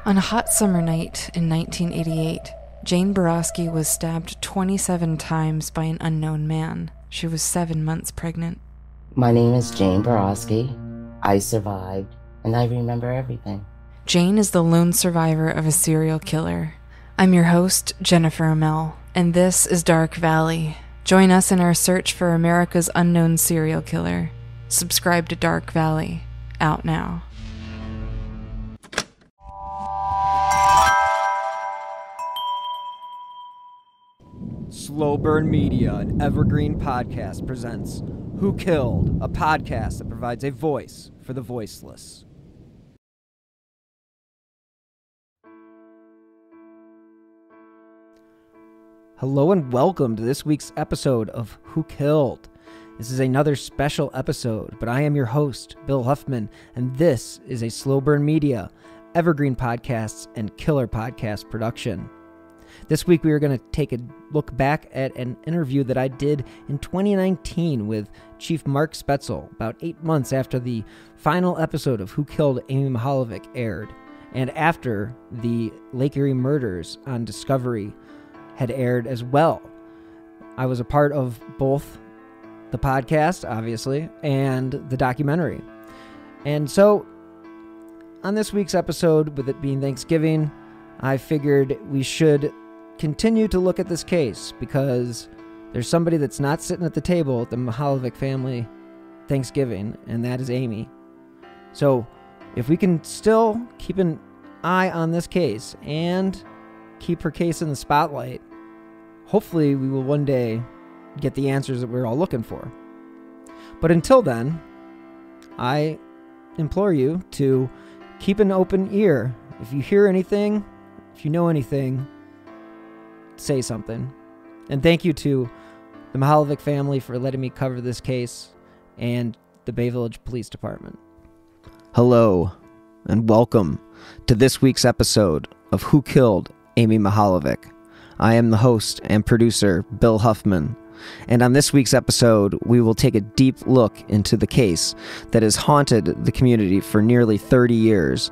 On a hot summer night in 1988, Jane Borowski was stabbed 27 times by an unknown man. She was 7 months pregnant. My name is Jane Borowski. I survived, and I remember everything. Jane is the lone survivor of a serial killer. I'm your host, Jennifer Amell, and this is Dark Valley. Join us in our search for America's unknown serial killer. Subscribe to Dark Valley. Out now. Slow Burn Media and Evergreen Podcast presents Who Killed, a podcast that provides a voice for the voiceless. Hello and welcome to this week's episode of Who Killed. This is another special episode, but I am your host, Bill Huffman, and this is a Slow Burn Media, Evergreen Podcasts, and Killer Podcast production. This week we are going to take a look back at an interview that I did in 2019 with Chief Mark Spaetzel, about 8 months after the final episode of Who Killed Amy Mihaljevic aired, and after the Lake Erie murders on Discovery had aired as well. I was a part of both the podcast, obviously, and the documentary. And so, on this week's episode, with it being Thanksgiving, I figured we should continue to look at this case because there's somebody that's not sitting at the table at the Mihaljevic family Thanksgiving, and that is Amy. So, if we can still keep an eye on this case and keep her case in the spotlight, hopefully we will one day get the answers that we're all looking for. But until then, I implore you to keep an open ear. If you hear anything, if you know anything, say something. And thank you to the Mihaljevic family for letting me cover this case and the Bay Village Police Department. Hello, and welcome to this week's episode of Who Killed Amy Mihaljevic. I am the host and producer, Bill Huffman, and on this week's episode, we will take a deep look into the case that has haunted the community for nearly 30 years,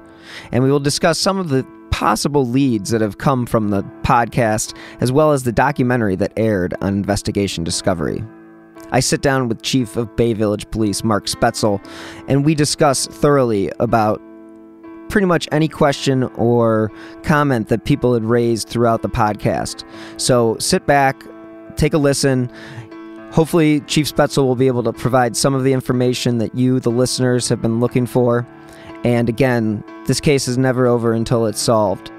and we will discuss some of the possible leads that have come from the podcast, as well as the documentary that aired on Investigation Discovery. I sit down with Chief of Bay Village Police, Mark Spaetzel, and we discuss thoroughly about pretty much any question or comment that people had raised throughout the podcast. So sit back, take a listen. Hopefully, Chief Spaetzel will be able to provide some of the information that you, the listeners, have been looking for. And again, this case is never over until it's solved.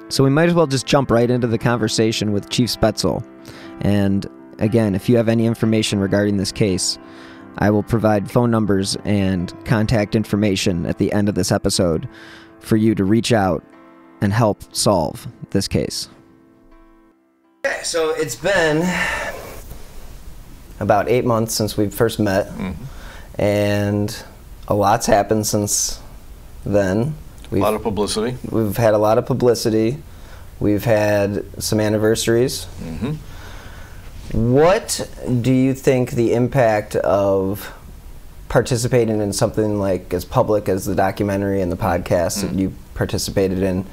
So we might as well just jump right into the conversation with Chief Spaetzel. And again, if you have any information regarding this case, I will provide phone numbers and contact information at the end of this episode for you to reach out and help solve this case. Okay, so it's been about 8 months since we first met, and a lot's happened since then. A lot of publicity. We've had a lot of publicity. We've had some anniversaries. What do you think the impact of participating in something like as public as the documentary and the podcast that you participated in,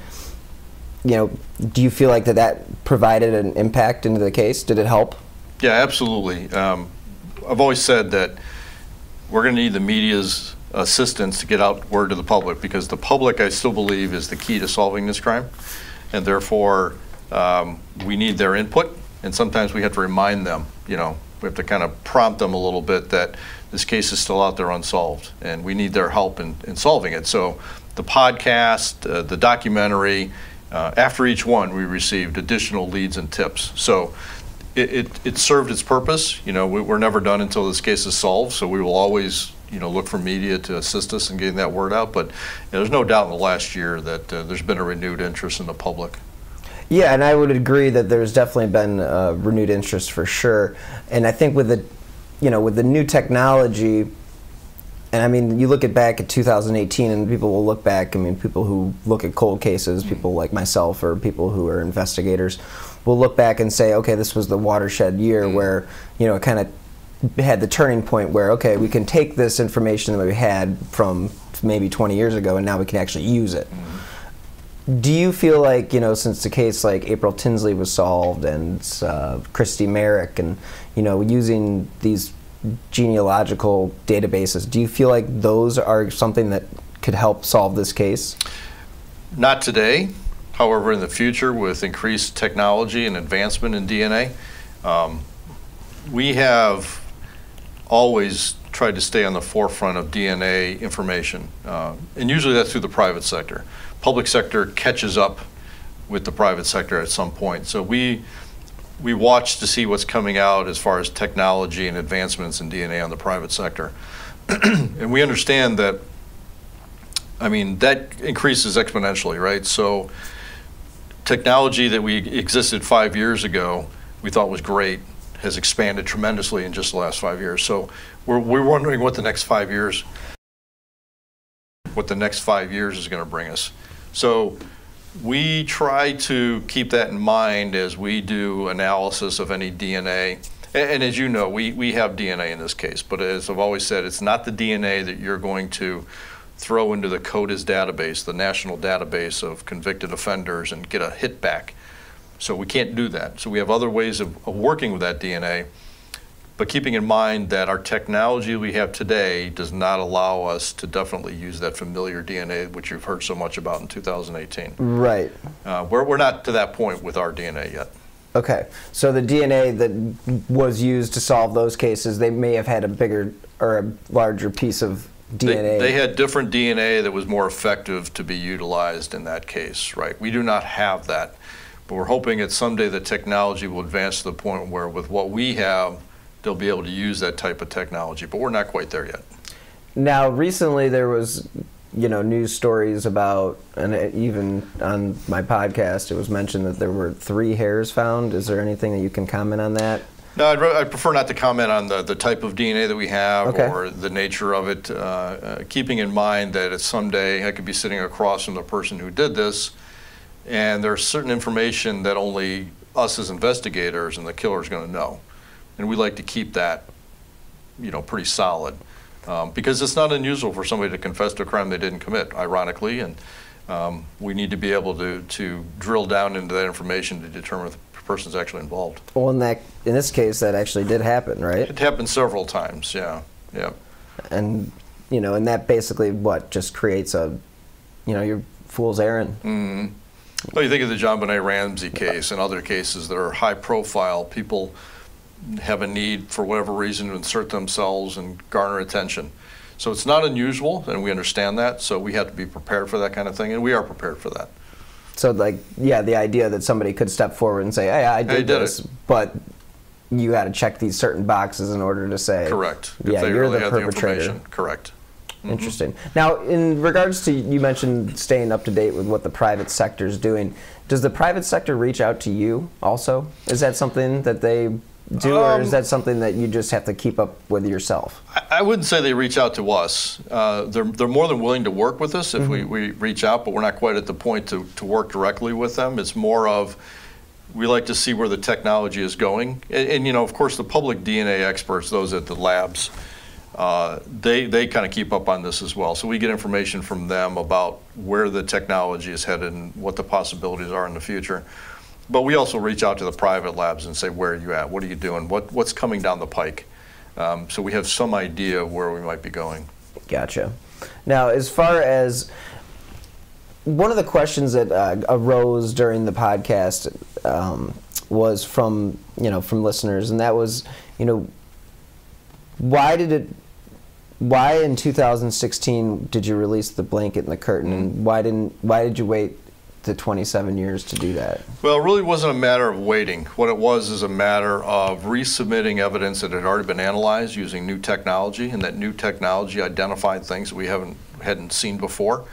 you know, do you feel like that provided an impact into the case? Did it help? Yeah, absolutely. I've always said that we're going to need the media's assistance to get out word to the public, because the public, I still believe, is the key to solving this crime, and therefore we need their input. And sometimes we have to remind them, you know, we have to kind of prompt them a little bit that this case is still out there unsolved, and we need their help in solving it. So the podcast, the documentary, after each one, we received additional leads and tips. So it served its purpose. You know, we're never done until this case is solved, so we will always, you know, look for media to assist us in getting that word out. But you know, there's no doubt in the last year that there's been a renewed interest in the public. Yeah, and I would agree that there's definitely been renewed interest for sure. And I think with the, you know, with the new technology, and I mean, you look back at 2018, and people will look back. I mean, people who look at cold cases, people like myself, or people who are investigators, will look back and say, okay, this was the watershed year where, you know, it kind of had the turning point where, okay, we can take this information that we had from maybe 20 years ago, and now we can actually use it. Do you feel like, since the case like April Tinsley was solved and Christy Merrick and, using these genealogical databases, do you feel like those are something that could help solve this case? Not today. However, in the future, with increased technology and advancement in DNA, we have always tried to stay on the forefront of DNA information. And usually that's through the private sector. Public sector catches up with the private sector at some point. So we watch to see what's coming out as far as technology and advancements in DNA on the private sector. And we understand that, that increases exponentially, right? So technology that we existed 5 years ago, we thought was great, has expanded tremendously in just the last 5 years. So we're wondering what the next 5 years is going to bring us. So we try to keep that in mind as we do analysis of any DNA. And as you know, we have DNA in this case, but as I've always said, it's not the DNA that you're going to throw into the CODIS database, the national database of convicted offenders, and get a hit back. So we can't do that. So we have other ways of working with that DNA, but keeping in mind that our technology we have today does not allow us to definitely use that familiar DNA, which you've heard so much about in 2018. Right. We're not to that point with our DNA yet. Okay. So the DNA that was used to solve those cases, they may have had a bigger or a larger piece of DNA. They had different DNA that was more effective to be utilized in that case, right? We do not have that, but we're hoping that someday the technology will advance to the point where with what we have, they'll be able to use that type of technology, but we're not quite there yet. Now, recently there was, news stories about, and even on my podcast, it was mentioned that there were 3 hairs found. Is there anything that you can comment on that? No, I'd prefer not to comment on the type of DNA that we have. Okay. Or the nature of it, keeping in mind that it's someday I could be sitting across from the person who did this, and there's certain information that only us as investigators and the killer is going to know. And we like to keep that, pretty solid, because it's not unusual for somebody to confess to a crime they didn't commit, ironically, and we need to be able to drill down into that information to determine if the person's actually involved. Well, in this case, that actually did happen, right? It happened several times, yeah. And and that basically just creates your fool's errand. Mm-hmm. Well, you think of the John Benet Ramsey case and other cases that are high profile. People have a need for whatever reason to insert themselves and garner attention. So it's not unusual, and we understand that, so we have to be prepared for that kind of thing, and we are prepared for that. So the idea that somebody could step forward and say, hey, I did this, but you got to check these certain boxes in order to say, correct. Yeah, you're really the perpetrator. Correct. Mm-hmm. Interesting. Now, in regards to, you mentioned staying up to date with what the private sector is doing. Does the private sector reach out to you also? Is that something that they do, or is that something that you just have to keep up with yourself? I wouldn't say they reach out to us. They're more than willing to work with us if we reach out, but we're not quite at the point to work directly with them. It's more of, we like to see where the technology is going. And of course, the public DNA experts, those at the labs, they kind of keep up on this as well. So we get information from them about where the technology is headed and what the possibilities are in the future. But we also reach out to the private labs and say, where are you at? What are you doing? What's coming down the pike? So we have some idea of where we might be going. Gotcha. Now, as far as one of the questions that arose during the podcast was from listeners, and that was, why in 2016 did you release the blanket and the curtain, and why did you wait the 27 years to do that? Well, it really wasn't a matter of waiting. What it was is a matter of resubmitting evidence that had already been analyzed using new technology, and that new technology identified things that we hadn't seen before.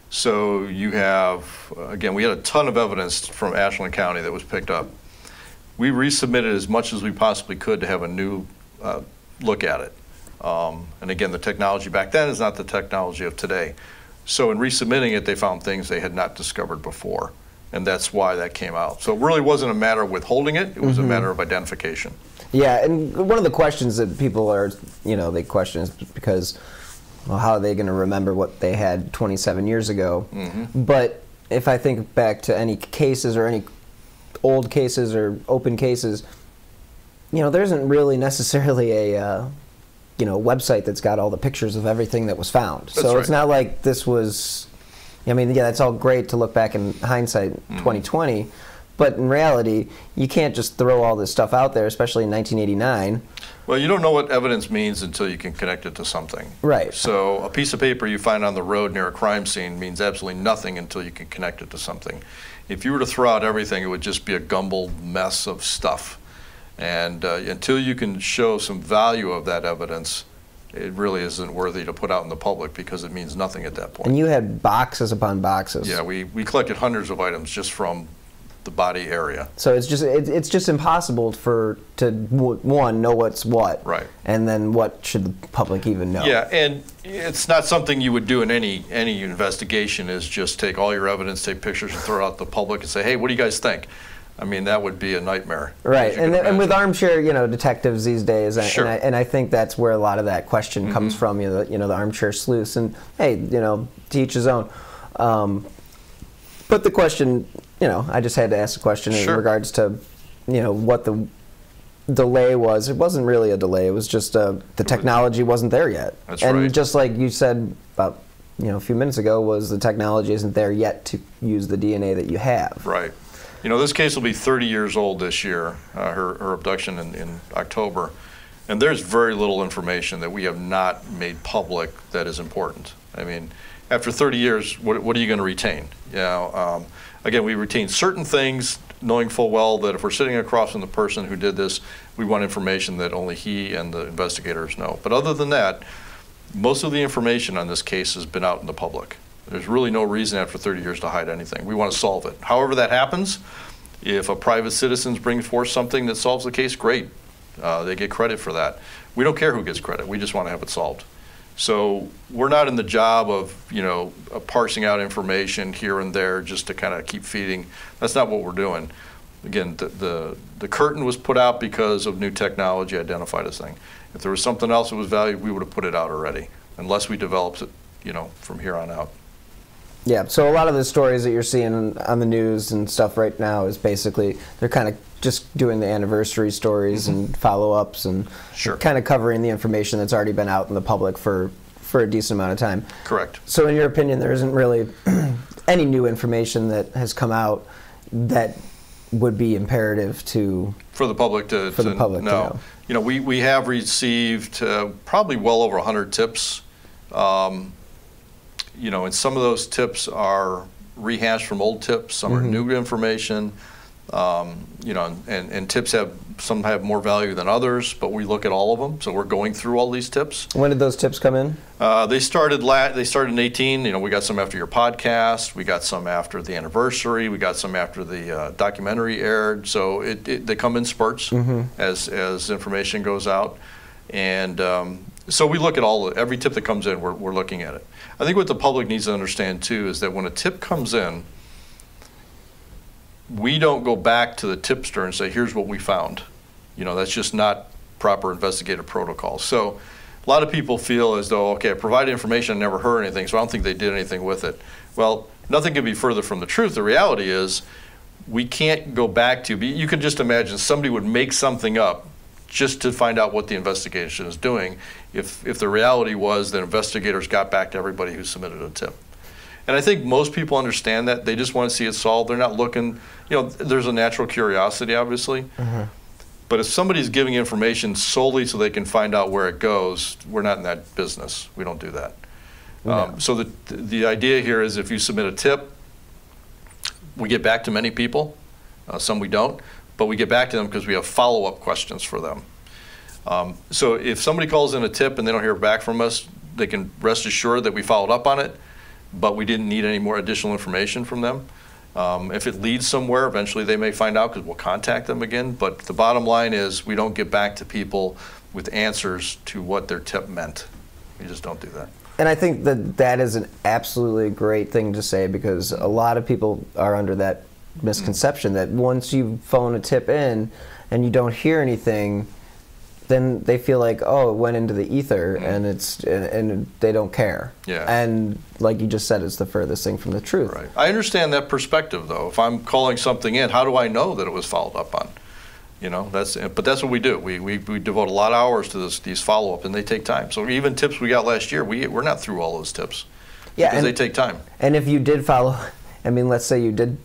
So you have, again, we had a ton of evidence from Ashland County that was picked up. We resubmitted as much as we possibly could to have a new look at it. And again, the technology back then is not the technology of today. So in resubmitting it, they found things they had not discovered before, and that's why that came out. So it really wasn't a matter of withholding it, it was a matter of identification. Yeah, and one of the questions that people are, they question is because, well, how are they going to remember what they had 27 years ago? But if I think back to any cases or any old cases or open cases, there isn't really necessarily a website that's got all the pictures of everything that was found. That's so right. It's not like this was, that's all great to look back in hindsight, 2020, but in reality, you can't just throw all this stuff out there, especially in 1989. Well, you don't know what evidence means until you can connect it to something. Right. So a piece of paper you find on the road near a crime scene means absolutely nothing until you can connect it to something. If you were to throw out everything, it would just be a gumbled mess of stuff. And until you can show some value of that evidence, it really isn't worthy to put out in the public because it means nothing at that point. And you had boxes upon boxes. Yeah, we collected hundreds of items just from the body area. So it's just impossible to one, know what's what, right, and then what should the public even know. Yeah, and it's not something you would do in any investigation, is just take all your evidence, take pictures, and throw it out to the public and say, hey, what do you guys think? I mean, that would be a nightmare. Right, and with armchair, detectives these days, sure. and I think that's where a lot of that question comes from. The armchair sleuths, and hey, to each his own. But the question, I just had to ask the question in regards to, what the delay was. It wasn't really a delay. It was just the technology wasn't there yet. That's and right. Just like you said about a few minutes ago, was the technology isn't there yet to use the DNA that you have. Right. This case will be 30 years old this year, her abduction in October, and there's very little information that we have not made public that is important. I mean, after 30 years, what are you going to retain? Again, we retain certain things, knowing full well that if we're sitting across from the person who did this, we want information that only he and the investigators know. But other than that, most of the information on this case has been out in the public. There's really no reason after 30 years to hide anything. We want to solve it. However that happens, if a private citizen brings forth something that solves the case, great. They get credit for that. We don't care who gets credit. We just want to have it solved. So we're not in the job of, parsing out information here and there just to kind of keep feeding. That's not what we're doing. Again, the curtain was put out because of new technology identified as thing. If there was something else that was valued, we would have put it out already, unless we developed it, from here on out. Yeah, so a lot of the stories that you're seeing on the news and stuff right now is basically, they're kind of just doing the anniversary stories and follow-ups and kind of covering the information that's already been out in the public for a decent amount of time. Correct. So in your opinion, there isn't really any new information that has come out that would be imperative for the public to know. We have received probably well over 100 tips. And some of those tips are rehashed from old tips, some are new information, and tips some have more value than others, but we look at all of them, so we're going through all these tips. When did those tips come in? They started in 18. We got some after your podcast, we got some after the anniversary, we got some after the documentary aired, so they come in spurts as information goes out. And so we look at every tip that comes in, we're looking at it. I think what the public needs to understand too is that when a tip comes in, we don't go back to the tipster and say, here's what we found. That's just not proper investigative protocol. So a lot of people feel as though, okay, I provided information, I never heard anything, so I don't think they did anything with it. Well, nothing could be further from the truth. The reality is we can't go back to, you can just imagine somebody would make something up just to find out what the investigation is doing if the reality was that investigators got back to everybody who submitted a tip. And I think most people understand that. They just want to see it solved. They're not looking, there's a natural curiosity, obviously. But if somebody's giving information solely so they can find out where it goes, we're not in that business. We don't do that. No. So the idea here is if you submit a tip, we get back to many people. Some we don't. But we get back to them because we have follow-up questions for them. So if somebody calls in a tip and they don't hear back from us, they can rest assured that we followed up on it, but we didn't need any more additional information from them. If it leads somewhere, eventually they may find out because we'll contact them again. But the bottom line is we don't get back to people with answers to what their tip meant. We just don't do that. And I think that is an absolutely great thing to say, because a lot of people are under that misconception that once you phone a tip in and you don't hear anything, then they feel like, oh, it went into the ether, and and they don't care. Yeah. And like you just said, it's the furthest thing from the truth. Right. I understand that perspective, though. If I'm calling something in, how do I know that it was followed up on? You know, but that's what we do. We devote a lot of hours to these follow-up, and they take time. So even tips we got last year, we're not through all those tips. Yeah, because they take time. And if you did follow, I mean, let's say you did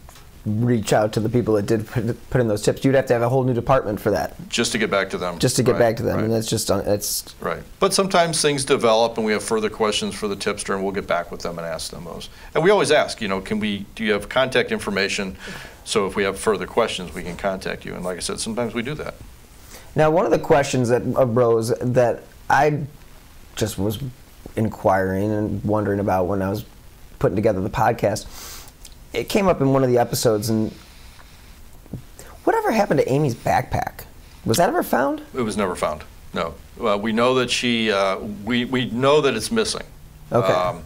reach out to the people that did put in those tips, you'd have to have a whole new department for that. Just to get back to them. Just to get back to them, right. and that's just it's right. But sometimes things develop, and we have further questions for the tipster, and we'll get back with them and ask them those. And we always ask, you know, do you have contact information? So if we have further questions, we can contact you. And like I said, sometimes we do that. Now, one of the questions that arose that I just was inquiring and wondering about when I was putting together the podcast, it came up in one of the episodes, and whatever happened to Amy's backpack? Was that ever found? It was never found. No. We know that we know that it's missing. Okay.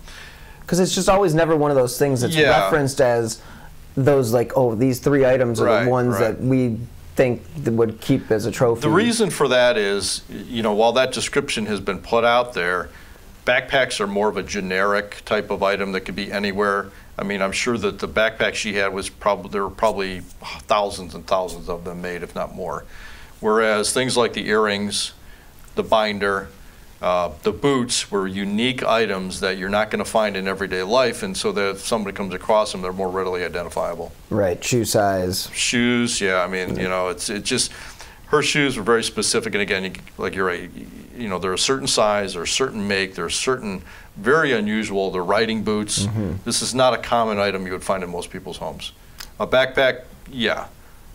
Because it's just always never one of those things that's referenced as those, like, oh, these 3 items are the ones that we think that would keep as a trophy. The reason for that is, you know, while that description has been put out there, backpacks are more of a generic type of item that could be anywhere. I mean, I'm sure that the backpack she had there were probably thousands and thousands of them made, if not more. Whereas things like the earrings, the binder, the boots were unique items that you're not going to find in everyday life, and so that if somebody comes across them, they're more readily identifiable. Right, shoe size. Shoes, yeah. I mean, you know, it's just her shoes were very specific, and again, like you're right, you know, they're a certain size, they're a certain make, they're certain very unusual. They're riding boots. Mm-hmm. This is not a common item you would find in most people's homes. A backpack, yeah.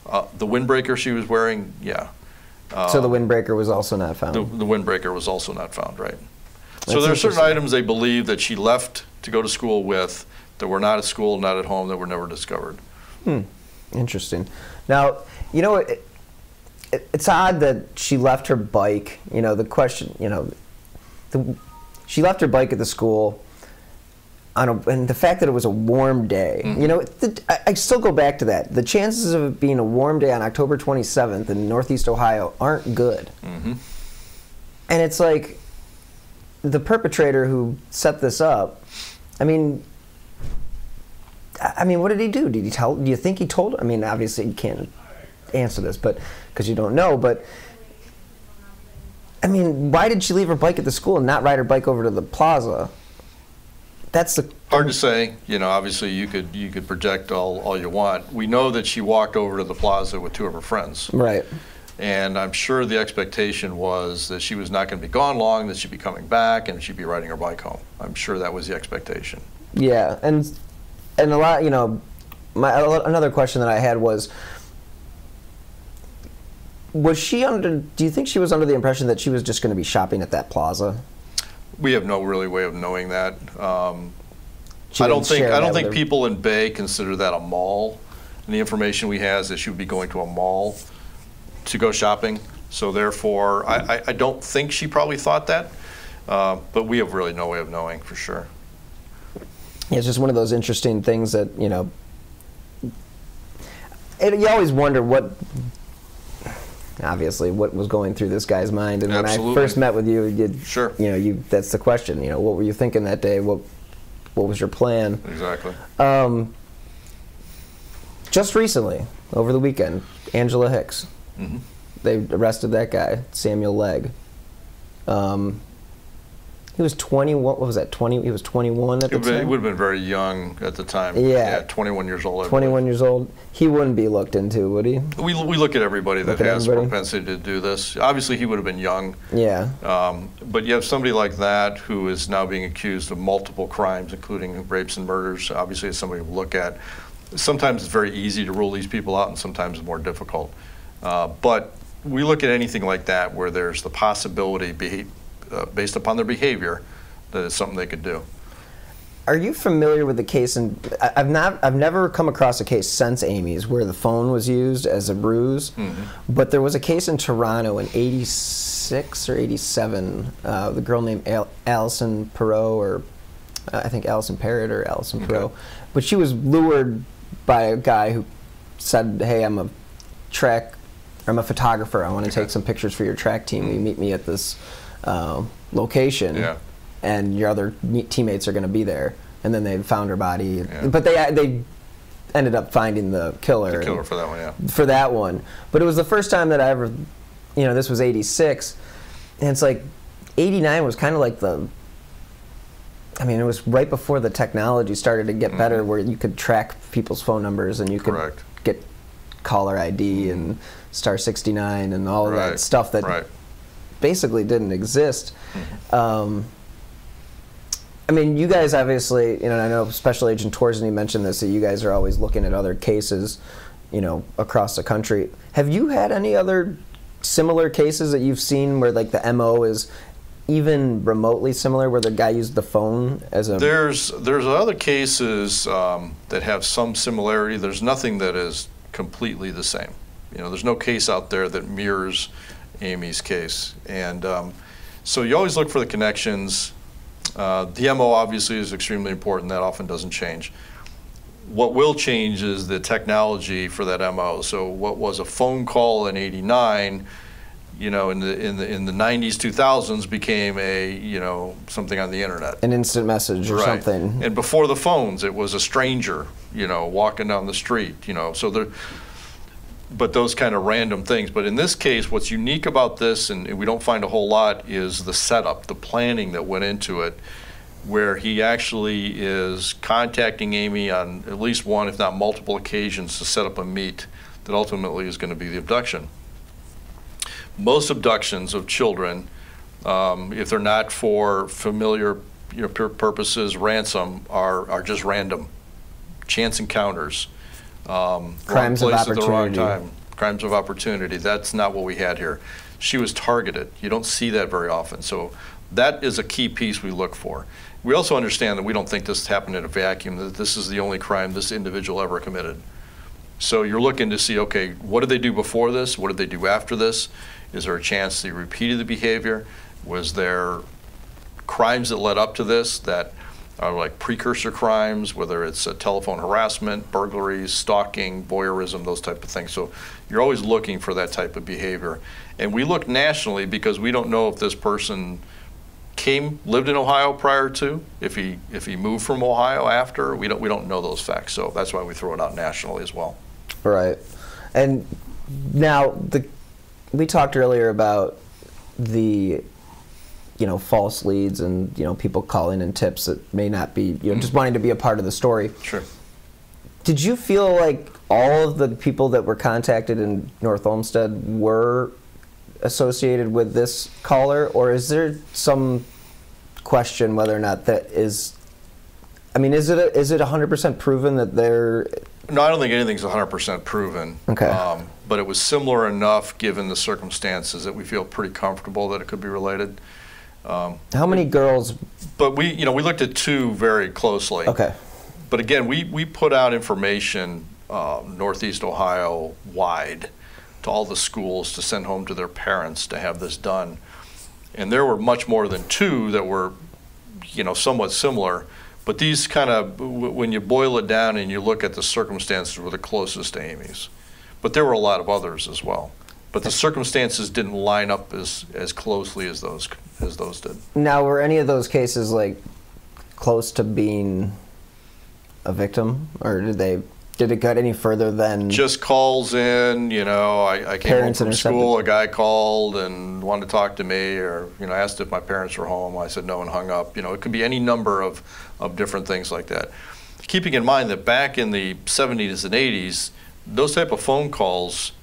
The windbreaker she was wearing, yeah. So the windbreaker was also not found? The windbreaker was also not found, right. So there are certain items they believe that she left to go to school with that were not at school, not at home, that were never discovered. Interesting. Now, you know, it's odd that she left her bike. You know, the question, you know, she left her bike at the school, and the fact that it was a warm day. Mm-hmm. You know, I still go back to that. The chances of it being a warm day on October 27th in Northeast Ohio aren't good. Mm-hmm. And it's like, the perpetrator who set this up, I mean, what did he do? Did he tell? Do you think he told? I mean, obviously you can't answer this, but because you don't know. But I mean, why did she leave her bike at the school and not ride her bike over to the plaza? That's hard to say. You know, obviously you could project all you want. We know that she walked over to the plaza with 2 of her friends. Right. And I'm sure the expectation was that she was not going to be gone long, that she'd be coming back, and she'd be riding her bike home. I'm sure that was the expectation. Yeah, and a lot, you know, another question that I had was she under? Do you think she was under the impression that she was just going to be shopping at that plaza? We have no really way of knowing that. I don't think people in Bay consider that a mall. And the information we have is that she would be going to a mall to go shopping. So therefore, I don't think she probably thought that. But we have really no way of knowing for sure. Yeah, it's just one of those interesting things that, you know, you always wonder what was going through this guy's mind. And Absolutely. When I first met with you, Sure. You know, that's the question. You know, what were you thinking that day? What was your plan? Exactly. Just recently, over the weekend, Angela Hicks. Mm-hmm. They arrested that guy, Samuel Legg. He was 20. What was that? 20. He was 21 at the time. He would have been very young at the time. Yeah, 21 years old. 21 years old. He wouldn't be looked into, would he? We look at everybody that has propensity to do this. Obviously, he would have been young. Yeah. But you have somebody like that who is now being accused of multiple crimes, including rapes and murders. Obviously, it's somebody to look at. Sometimes it's very easy to rule these people out, and sometimes it's more difficult. But we look at anything like that where there's the possibility, based upon their behavior, that it's something they could do. Are you familiar with the case? And I've never come across a case since Amy's where the phone was used as a ruse. Mm-hmm. But there was a case in Toronto in '86 or '87. The girl named Allison Perot, or I think Allison Parrott or Allison Perot. Okay. But she was lured by a guy who said, "Hey, I'm a track I'm a photographer. I want to take some pictures for your track team. You meet me at this location, and your other teammates are going to be there. And then they found her body, but they ended up finding the killer. The killer for that one, yeah. For that one, but it was the first time that I ever, this was '86, and it's like '89 was kind of like it was right before the technology started to get better, where you could track people's phone numbers and you could get caller ID and star 69 and all of that stuff that basically didn't exist. You guys obviously, and I know Special Agent Torsney mentioned this, that you guys are always looking at other cases, across the country. Have you had any other similar cases that you've seen where like the MO is even remotely similar, where the guy used the phone as a... There's other cases that have some similarity. There's nothing that is completely the same. There's no case out there that mirrors Amy's case. And so you always look for the connections. The MO obviously is extremely important. That often doesn't change. What will change is the technology for that MO. So what was a phone call in '89, in the 90s, 2000s became something on the internet. An instant message or something. And before the phones, it was a stranger, walking down the street, but those kind of random things. But in this case, what's unique about this, and we don't find a whole lot, is the setup, the planning that went into it, where he actually is contacting Amy on at least one, if not multiple occasions, to set up a meet that ultimately is going to be the abduction. Most abductions of children, if they're not for familiar purposes, ransom, are just random, chance encounters. Crimes of opportunity. At the wrong time. Crimes of opportunity. That's not what we had here. She was targeted. You don't see that very often. So that is a key piece we look for. We also understand that we don't think this happened in a vacuum, that this is the only crime this individual ever committed. So you're looking to see, okay, what did they do before this? What did they do after this? Is there a chance they repeated the behavior? Was there crimes that led up to this that are like precursor crimes, whether it's telephone harassment, burglaries, stalking, voyeurism, those type of things? So you're always looking for that type of behavior. And we look nationally because we don't know if this person lived in Ohio prior to, if he moved from Ohio after. We don't know those facts, so that's why we throw it out nationally as well. Right. And now we talked earlier about the false leads and people calling in tips that may not be just wanting to be a part of the story. Sure. Did you feel like all of the people that were contacted in North Olmsted were associated with this caller, or is there some question whether or not that is? Is it 100% proven that they're? No, I don't think anything's 100% proven. Okay. But it was similar enough, given the circumstances, that we feel pretty comfortable that it could be related. How many girls? But we looked at two very closely. Okay. But again, we put out information Northeast Ohio wide to all the schools to send home to their parents to have this done. And there were much more than two that were, somewhat similar. But these kind of, when you boil it down and you look at the circumstances, were the closest to Amy's. But there were a lot of others as well. But the circumstances didn't line up as closely as those did. Now, were any of those cases like close to being a victim, or did it get any further than just calls in? I came home from school. A guy called and wanted to talk to me, or asked if my parents were home. I said no and hung up. It could be any number of different things like that. Keeping in mind that back in the 70s and 80s, those type of phone calls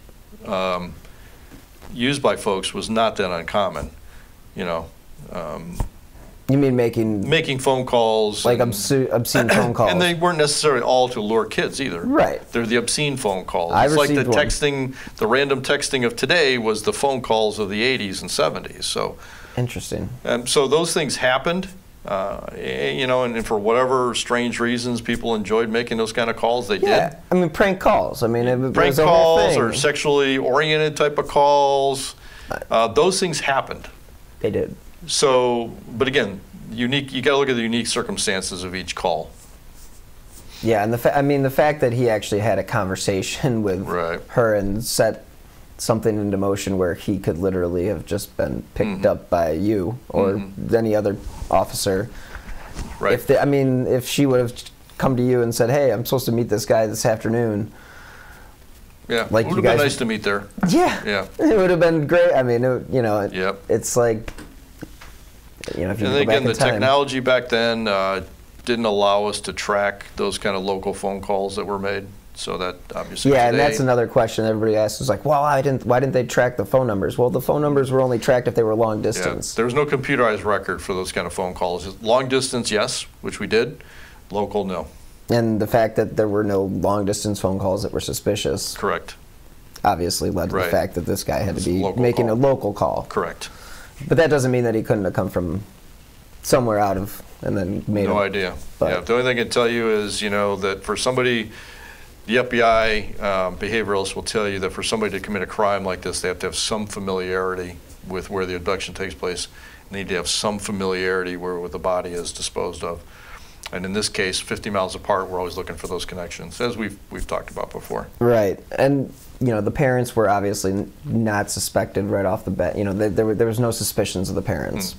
used by folks was not that uncommon. You mean making phone calls, like obscene phone calls, and they weren't necessarily all to lure kids either. Right. They're the obscene phone calls. I it's like the received texting, the random texting of today was the phone calls of the 80s and 70s. So interesting. So those things happened, and for whatever strange reasons, people enjoyed making those kind of calls. They did. Prank calls. Prank calls or sexually oriented type of calls. Those things happened. They did. So, but again, unique. You got to look at the unique circumstances of each call. Yeah, and the fact that he actually had a conversation with her and set something into motion where he could literally have just been picked up by you or any other officer. Right. If she would have come to you and said, "Hey, I'm supposed to meet this guy this afternoon." Yeah, like it would have been nice to meet there. Yeah, it would have been great. I mean, it's like, if you and go again, back in the time. technology back then didn't allow us to track those kind of local phone calls that were made. So that obviously. Yeah, and that's another question everybody asks is like, well, why didn't they track the phone numbers? Well, the phone numbers were only tracked if they were long distance. Yeah, there was no computerized record for those kind of phone calls. Long distance, yes, which we did. Local, no. And the fact that there were no long distance phone calls that were suspicious. Correct. Obviously led to the fact that this guy had to be making a local call. Correct. But that doesn't mean that he couldn't have come from somewhere out of and then made no idea. Yeah, the only thing I can tell you is, that for somebody, the FBI behavioralists will tell you that for somebody to commit a crime like this, they have to have some familiarity with where the abduction takes place. They need to have some familiarity where the body is disposed of. And in this case, 50 miles apart, we're always looking for those connections, as we've talked about before. Right. And, the parents were obviously not suspected right off the bat. There was no suspicions of the parents.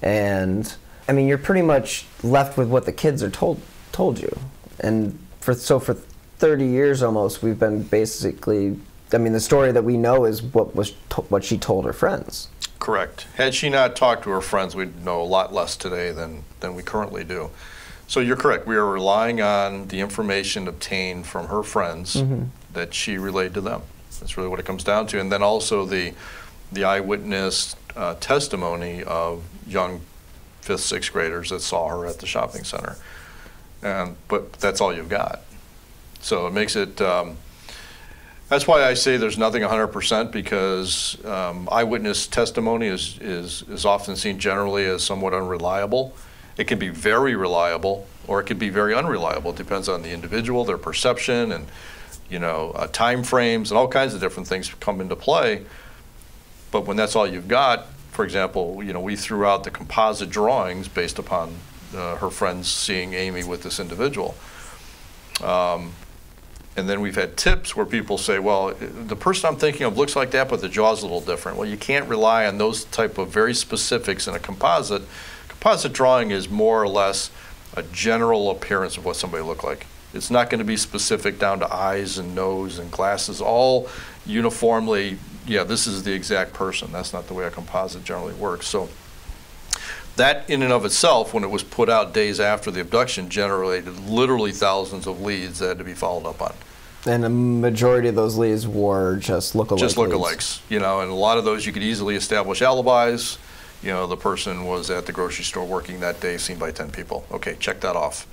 And, you're pretty much left with what the kids are told you. And for 30 years almost, we've been basically, the story that we know is what she told her friends. Correct. Had she not talked to her friends, we'd know a lot less today than we currently do. So you're correct. We are relying on the information obtained from her friends that she relayed to them. That's really what it comes down to. And then also the eyewitness testimony of young 5th, 6th graders that saw her at the shopping center. But that's all you've got. So it makes it, that's why I say there's nothing 100%, because eyewitness testimony is often seen generally as somewhat unreliable. It can be very reliable, or it could be very unreliable. It depends on the individual, their perception, and time frames, and all kinds of different things come into play. But when that's all you've got, for example, we threw out the composite drawings based upon her friends seeing Amy with this individual. And then we've had tips where people say, well, the person I'm thinking of looks like that, but the jaw's a little different. Well, you can't rely on those type of very specifics in a composite. Composite drawing is more or less a general appearance of what somebody looked like. It's not going to be specific down to eyes and nose and glasses, all uniformly, yeah, this is the exact person. That's not the way a composite generally works. So that in and of itself, when it was put out days after the abduction, generated literally thousands of leads that had to be followed up on. And a majority of those leads were just lookalikes. Just lookalikes, and a lot of those you could easily establish alibis. The person was at the grocery store working that day, seen by 10 people. Okay, check that off.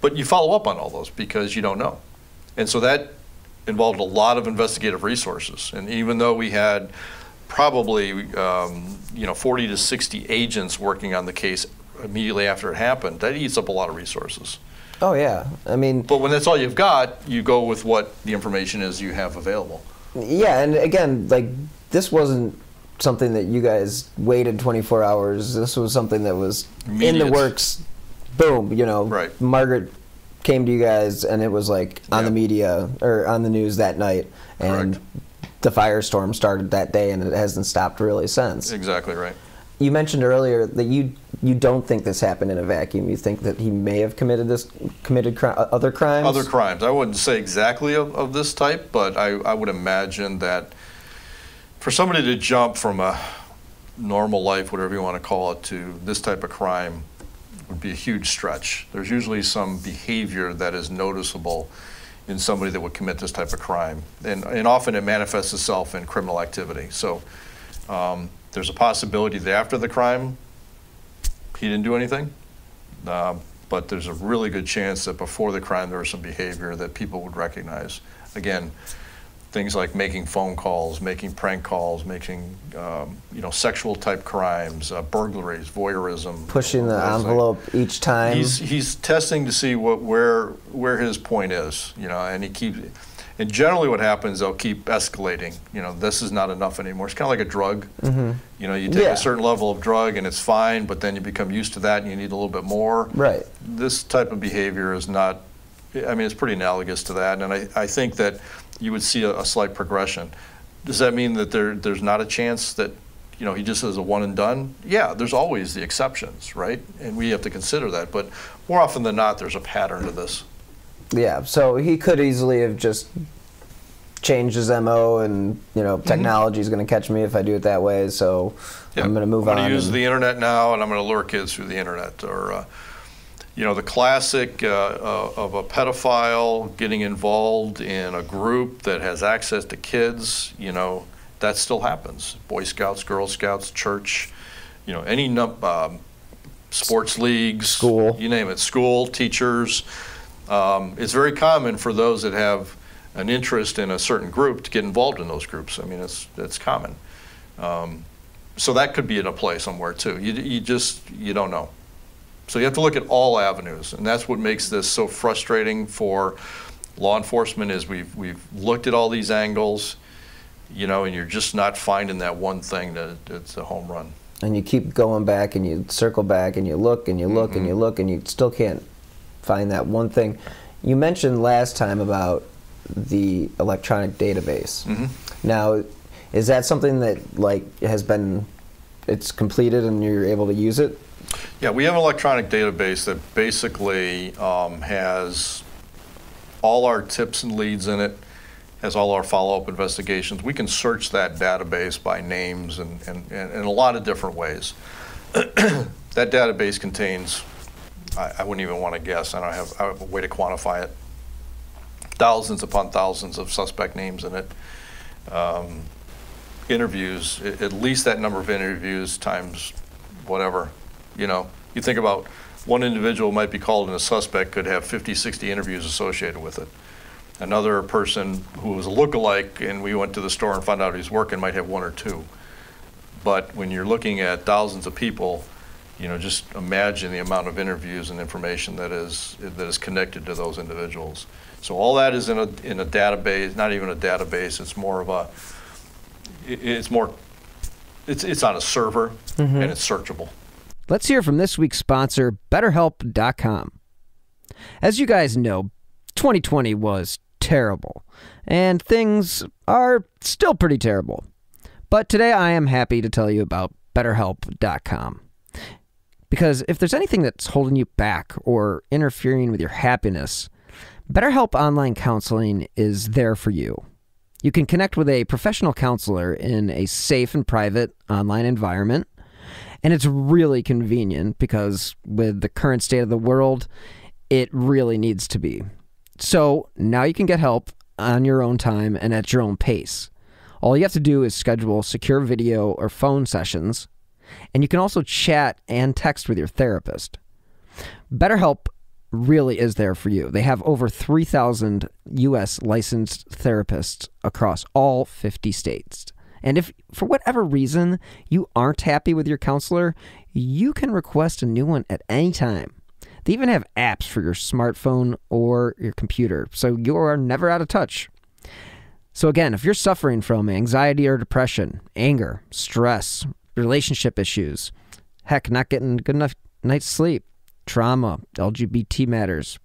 But you follow up on all those because you don't know. And so that involved a lot of investigative resources. And even though we had probably 40 to 60 agents working on the case immediately after it happened, that eats up a lot of resources. Oh yeah, But when that's all you've got, you go with what the information is you have available. Yeah, and again, this wasn't something that you guys waited 24 hours. This was something that was immediate. In the works. Boom, Right. Margaret came to you guys, and it was on the media or on the news that night, and Correct. The firestorm started that day, and it hasn't stopped really since. Exactly right. You mentioned earlier that you don't think this happened in a vacuum. You think that he may have committed other crimes? Other crimes. I wouldn't say exactly of this type, but I would imagine that for somebody to jump from a normal life, whatever you want to call it, to this type of crime would be a huge stretch. There's usually some behavior that is noticeable in somebody that would commit this type of crime. And often it manifests itself in criminal activity. So there's a possibility that after the crime, he didn't do anything. But there's a really good chance that before the crime, there was some behavior that people would recognize. Again, things like making phone calls, making prank calls, making sexual type crimes, burglaries, voyeurism. Pushing the envelope each time. He's testing to see where his point is, and he keeps. And generally, what happens, they'll keep escalating. This is not enough anymore. It's kind of like a drug. Mm-hmm. You take a certain level of drug and it's fine, but then you become used to that and you need a little bit more. Right. This type of behavior is not. It's pretty analogous to that, and I think that you would see a slight progression. Does that mean that there's not a chance that, he just is a one and done? Yeah, there's always the exceptions, right? And we have to consider that. But more often than not, there's a pattern to this. Yeah, so he could easily have just changed his MO and, technology is going to catch me if I do it that way, so I'm going to move on. I'm going to use the internet now, and I'm going to lure kids through the internet. Or, the classic of a pedophile getting involved in a group that has access to kids, that still happens. Boy Scouts, Girl Scouts, church, any sports leagues, school, you name it, school, teachers. It's very common for those that have an interest in a certain group to get involved in those groups. I mean, it's common. So that could be in a play somewhere too. You don't know. So you have to look at all avenues, and that's what makes this so frustrating for law enforcement. Is we've looked at all these angles, and you're just not finding that one thing that's a home run. And you keep going back, and you circle back, and you look, and you look, and you look, and you still can't find that one thing. You mentioned last time about the electronic database. Now, is that something that it's completed and you're able to use it? Yeah, we have an electronic database that basically has all our tips and leads in it, has all our follow-up investigations. We can search that database by names and in a lot of different ways. That database contains, I wouldn't even want to guess, I have a way to quantify it, thousands upon thousands of suspect names in it. Interviews, at least that number of interviews times whatever. You think about one individual might be called and a suspect could have 50, 60 interviews associated with it. Another person who was a lookalike and we went to the store and found out he's working might have one or two. But when you're looking at thousands of people, just imagine the amount of interviews and information that is connected to those individuals. So all that is in a database, not even a database, it's more of it's on a server and it's searchable. Let's hear from this week's sponsor, BetterHelp.com. As you guys know, 2020 was terrible, and things are still pretty terrible. But today I am happy to tell you about BetterHelp.com. Because if there's anything that's holding you back or interfering with your happiness, BetterHelp Online Counseling is there for you. You can connect with a professional counselor in a safe and private online environment. And it's really convenient because with the current state of the world, it really needs to be. So now you can get help on your own time and at your own pace. All you have to do is schedule secure video or phone sessions, and you can also chat and text with your therapist. BetterHelp really is there for you. They have over 3,000 U.S. licensed therapists across all 50 states. And if, for whatever reason, you aren't happy with your counselor, you can request a new one at any time. They even have apps for your smartphone or your computer, so you are never out of touch. So again, if you're suffering from anxiety or depression, anger, stress, relationship issues, heck, not getting good enough night's sleep, trauma, LGBT matters,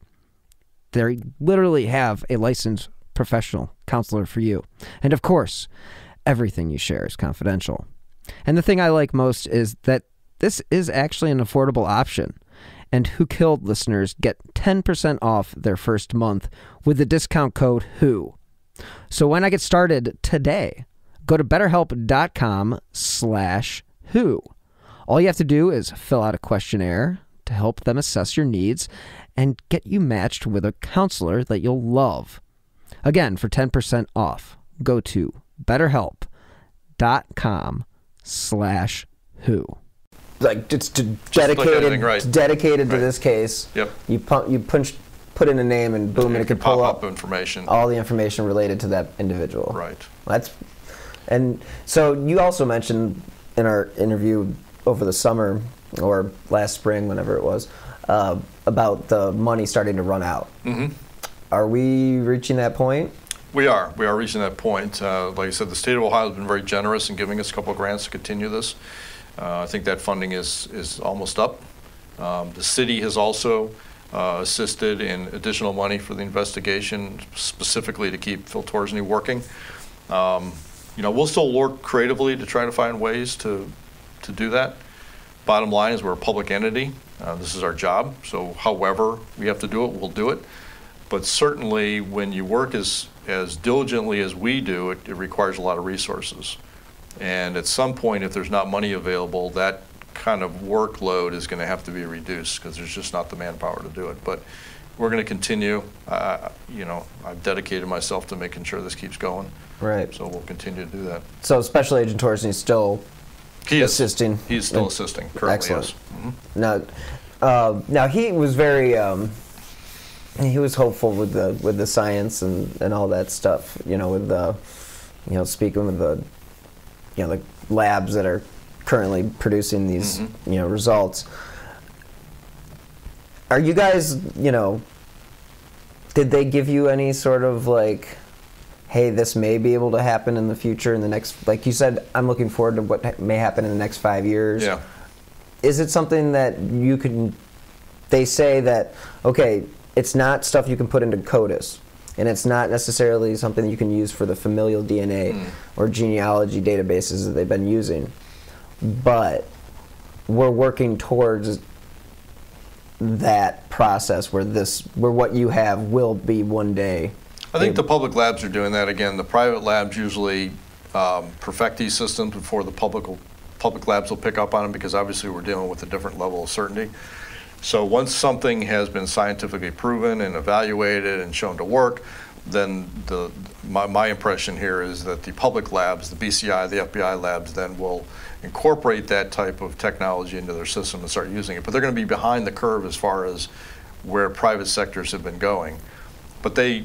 they literally have a licensed professional counselor for you. And of course, everything you share is confidential. And the thing I like most is that this is actually an affordable option. And Who Killed listeners get 10% off their first month with the discount code WHO. So when I get started today, go to betterhelp.com/WHO. All you have to do is fill out a questionnaire to help them assess your needs and get you matched with a counselor that you'll love. Again, for 10% off, go to betterhelp.com/WHO. Like it's dedicated to this case. Yep. You put in a name and boom, and it could pull up information. All the information related to that individual. Right. And so you also mentioned in our interview over the summer or last spring, whenever it was, about the money starting to run out. Mm-hmm. Are we reaching that point? We are reaching that point. Like I said, the state of Ohio has been very generous in giving us a couple of grants to continue this. I think that funding is almost up. The city has also assisted in additional money for the investigation, specifically to keep Phil Torsney working. we'll still work creatively to try to find ways to do that. Bottom line is we're a public entity. This is our job. So however we have to do it, we'll do it. But certainly when you work as diligently as we do, it requires a lot of resources. And at some point, if there's not money available, that kind of workload is going to have to be reduced because there's just not the manpower to do it. But we're going to continue. I've dedicated myself to making sure this keeps going. Right. So we'll continue to do that. So Special Agent Torsen is still assisting? He's still assisting, currently. Excellent. Yes. Now he was very, he was hopeful with the science and all that stuff, with the, speaking with the, the labs that are currently producing these, results. Are you guys, did they give you any sort of like, hey, this may be able to happen in the future in the next, like you said, I'm looking forward to what may happen in the next 5 years. Yeah. Is it something that you can, they say that, okay, it's not stuff you can put into CODIS, and it's not necessarily something you can use for the familial DNA or genealogy databases that they've been using, but we're working towards that process where what you have will be one day. I think the public labs are doing that. Again, the private labs usually perfect these systems before the public labs will pick up on them, because obviously we're dealing with a different level of certainty. So once something has been scientifically proven and evaluated and shown to work, then my impression here is that the public labs, the BCI, the FBI labs, then will incorporate that type of technology into their system and start using it. But they're going to be behind the curve as far as where private sectors have been going. But they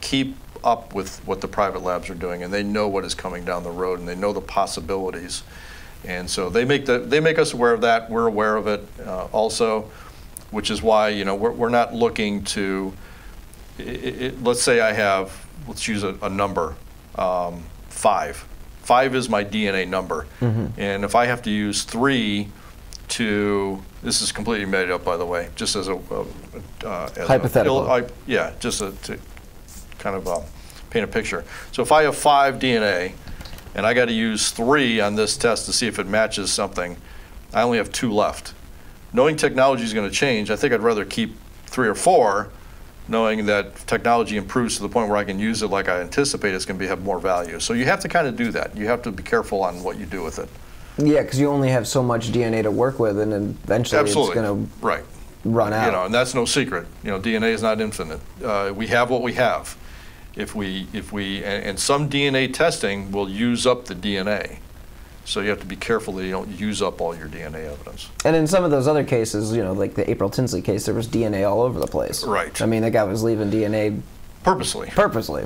keep up with what the private labs are doing, and they know what is coming down the road, and they know the possibilities. And so they make us aware of that. We're aware of it also, which is why we're not looking to. Let's say I have, let's use a number, 5. 5 is my DNA number, and if I have to use 3 to, this is completely made up, by the way, just as a hypothetical. Just to kind of paint a picture. So if I have 5 DNA, and I got to use 3 on this test to see if it matches something, I only have 2 left. Knowing technology is going to change, I think I'd rather keep 3 or 4, knowing that technology improves to the point where I can use it like I anticipate it's going to have more value. So you have to kind of do that. You have to be careful on what you do with it. Yeah, because you only have so much DNA to work with, and then eventually it's going to run out. And that's no secret. DNA is not infinite. We have what we have. If we and some DNA testing will use up the DNA. So you have to be careful that you don't use up all your DNA evidence. And in some of those other cases, like the April Tinsley case, there was DNA all over the place. Right. I mean, that guy was leaving DNA purposely. Purposely.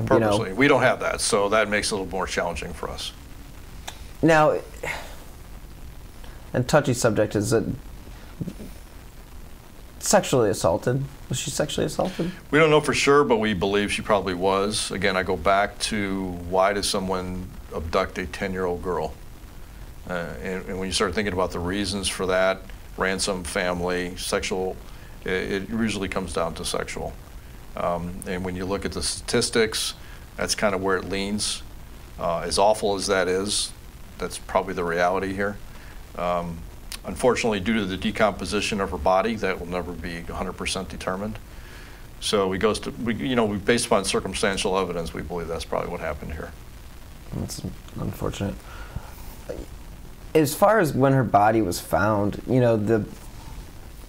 We don't have that, so that makes it a little more challenging for us. Now, a touchy subject is that sexually assaulted. Was she sexually assaulted? We don't know for sure, but we believe she probably was. Again, I go back to, why does someone abduct a 10-year-old girl? And when you start thinking about the reasons for that, ransom, family, sexual, it usually comes down to sexual. And when you look at the statistics, that's kind of where it leans. As awful as that is, that's probably the reality here. Unfortunately, due to the decomposition of her body, that will never be 100% determined. So based upon circumstantial evidence, we believe that's probably what happened here. That's unfortunate. As far as when her body was found, the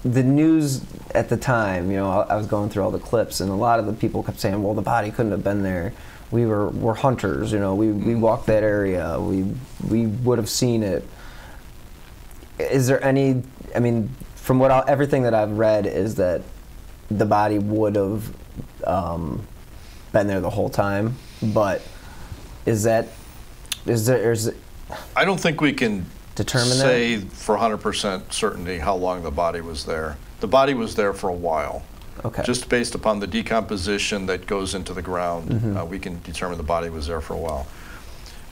news at the time, I was going through all the clips, and a lot of the people kept saying, well, the body couldn't have been there. We're hunters, we walked that area, we would have seen it. Is there any, from everything that I've read is that the body would have been there the whole time, but is there I don't think we can say that? For 100% certainty how long the body was there. The body was there for a while. Okay. Just based upon the decomposition that goes into the ground, we can determine the body was there for a while.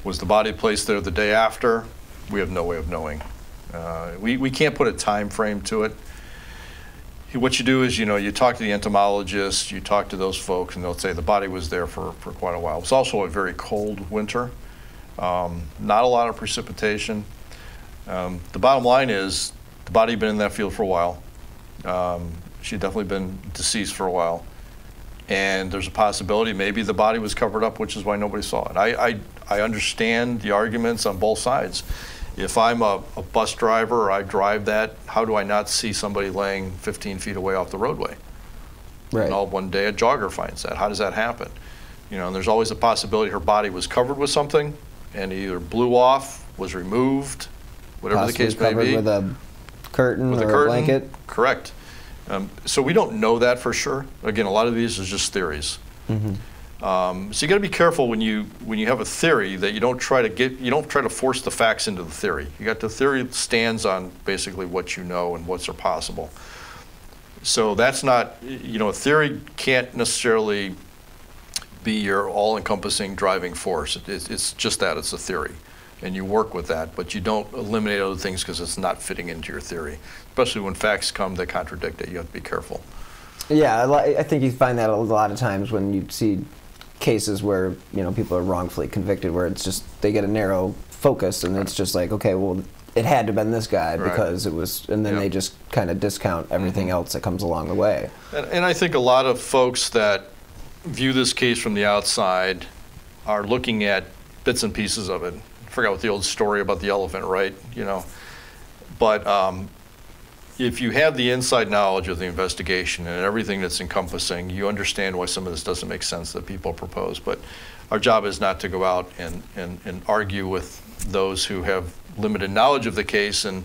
Was the body placed there the day after? We have no way of knowing. We can't put a time frame to it. What you do is, you talk to the entomologists, you talk to those folks, and they'll say the body was there for quite a while. It was also a very cold winter. Not a lot of precipitation. The bottom line is the body had been in that field for a while. She'd definitely been deceased for a while. And there's a possibility maybe the body was covered up, which is why nobody saw it. I understand the arguments on both sides. If I'm a bus driver or I drive that, how do I not see somebody laying 15 feet away off the roadway? Right. And all one day a jogger finds that. How does that happen? You know, and there's always a possibility her body was covered with something and either blew off, was removed, whatever Possibly the case may covered be. with a curtain With or a curtain, blanket. correct. So we don't know that for sure. Again, a lot of these is just theories. Mm-hmm. So you got to be careful when you have a theory that you don't try to force the facts into the theory. You got the theory that stands on basically what you know and what's possible. So that's not, a theory can't necessarily be your all-encompassing driving force. It's just that, it's a theory. And you work with that, but you don't eliminate other things because it's not fitting into your theory. Especially when facts come that contradict it, you have to be careful. Yeah, I think you find that a lot of times when you see cases where people are wrongfully convicted, where it's just they get a narrow focus, and it's just like, okay, well, it had to have been this guy because it was, and then they just kind of discount everything else that comes along the way. And I think a lot of folks that view this case from the outside are looking at bits and pieces of it. I forgot what the old story about the elephant, right? But if you have the inside knowledge of the investigation and everything that's encompassing, you understand why some of this doesn't make sense that people propose. But our job is not to go out and argue with those who have limited knowledge of the case and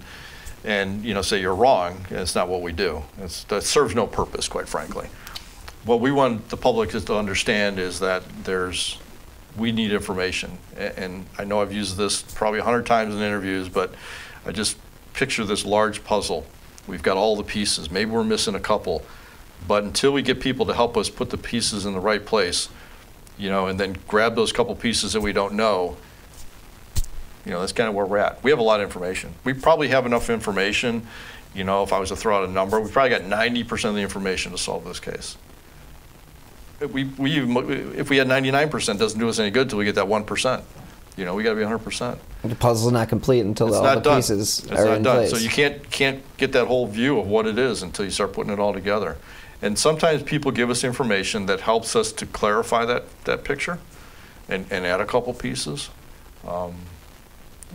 say you're wrong. It's not what we do. That serves no purpose, quite frankly. What we want the public to understand is that we need information. And I know I've used this probably 100 times in interviews, but I just picture this large puzzle. We've got all the pieces. Maybe we're missing a couple. But until we get people to help us put the pieces in the right place, and then grab those couple pieces that we don't know, that's kind of where we're at. We have a lot of information. We probably have enough information, if I was to throw out a number, we probably got 90% of the information to solve this case. If we had 99%, it doesn't do us any good until we get that 1%. We got to be 100%. The puzzle's not complete until all the pieces are in place. So you can't get that whole view of what it is until you start putting it all together. And sometimes people give us information that helps us to clarify that picture and add a couple pieces.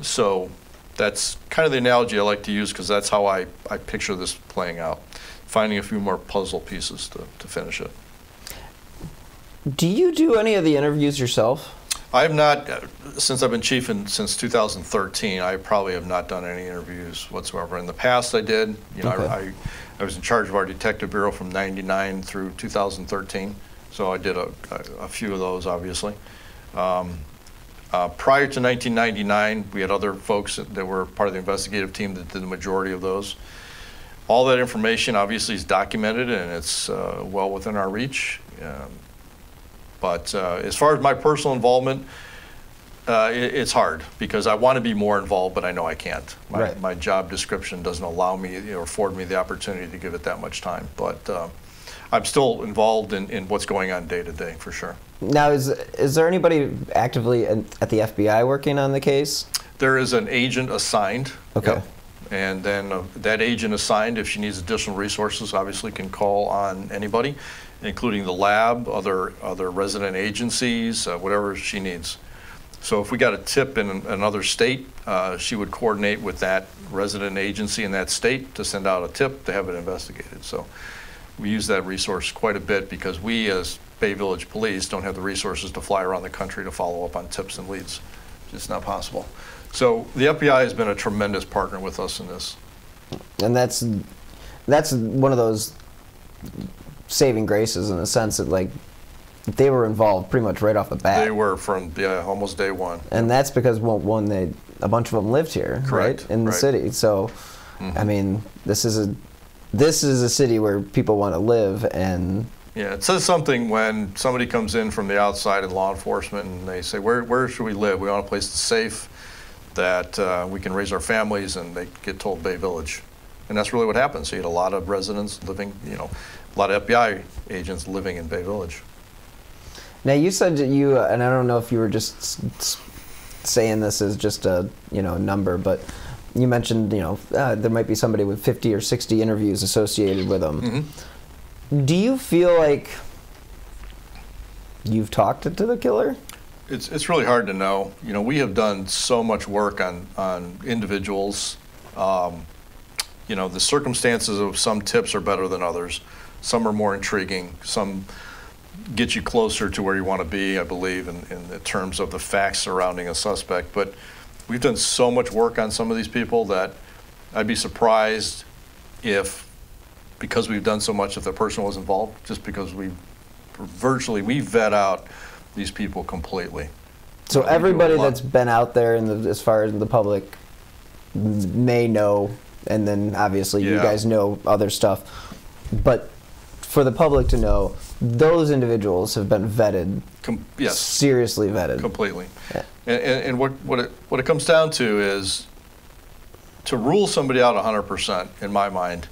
So that's kind of the analogy I like to use because that's how I picture this playing out, finding a few more puzzle pieces to finish it. Do you do any of the interviews yourself? I have not, since I've been chief since 2013, I probably have not done any interviews whatsoever. In the past I did. I was in charge of our detective bureau from 99 through 2013, so I did a few of those, obviously. Prior to 1999, we had other folks that were part of the investigative team that did the majority of those. All that information obviously is documented and it's well within our reach. But as far as my personal involvement, it's hard because I want to be more involved, but I know I can't. My job description doesn't allow me or afford me the opportunity to give it that much time. But I'm still involved in what's going on day to day, for sure. Now, is there anybody actively at the FBI working on the case? There is an agent assigned. Okay. Yep. And then that agent assigned, if she needs additional resources, obviously can call on anybody, including the lab, other resident agencies, whatever she needs. So if we got a tip in another state, she would coordinate with that resident agency in that state to send out a tip to have it investigated. So we use that resource quite a bit because we as Bay Village Police don't have the resources to fly around the country to follow up on tips and leads. It's not possible. So the FBI has been a tremendous partner with us in this. And that's one of those saving graces in the sense that, like, they were involved pretty much right off the bat. They were from almost day one. And that's because, well, a bunch of them lived here, correct, right, in the city. So, I mean, this is a city where people want to live, and yeah, it says something when somebody comes in from the outside in law enforcement and they say, where should we live? We want a place that's safe, that we can raise our families, and they get told Bay Village. And that's really what happens. So you had a lot of residents living, a lot of FBI agents living in Bay Village. Now, you said that and I don't know if you were just saying this as just a number, but you mentioned there might be somebody with 50 or 60 interviews associated with them. Mm-hmm. Do you feel like you've talked to the killer? It's really hard to know. We have done so much work on individuals. The circumstances of some tips are better than others. Some are more intriguing. Some get you closer to where you want to be, I believe, in the terms of the facts surrounding a suspect. But we've done so much work on some of these people that I'd be surprised if, because we've done so much, if the person was involved, just because we vet out these people completely. So everybody that's been out there as far as the public may know, and then obviously you guys know other stuff, but for the public to know, those individuals have been vetted, yes, seriously vetted. Completely. Yeah. And what it comes down to is, to rule somebody out 100%, in my mind,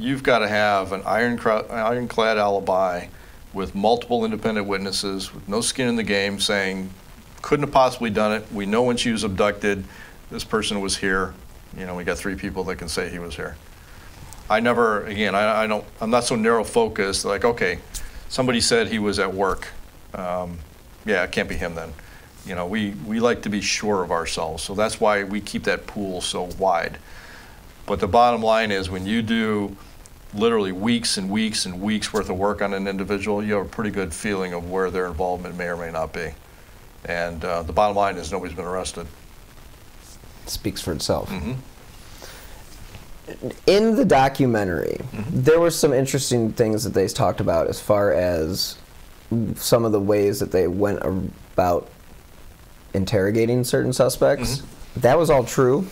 you've got to have an ironclad alibi with multiple independent witnesses, with no skin in the game, saying, couldn't have possibly done it. We know when she was abducted, this person was here. We got 3 people that can say he was here. I'm not so narrow focused, like, okay, somebody said he was at work. It can't be him then. We like to be sure of ourselves, so that's why we keep that pool so wide. But the bottom line is, when you do literally weeks and weeks and weeks worth of work on an individual, you have a pretty good feeling of where their involvement may or may not be. And the bottom line is, nobody's been arrested. Speaks for itself. Mm-hmm. In the documentary, mm-hmm. there were some interesting things that they talked about as far as some of the ways that they went about interrogating certain suspects. Mm-hmm. That was all true?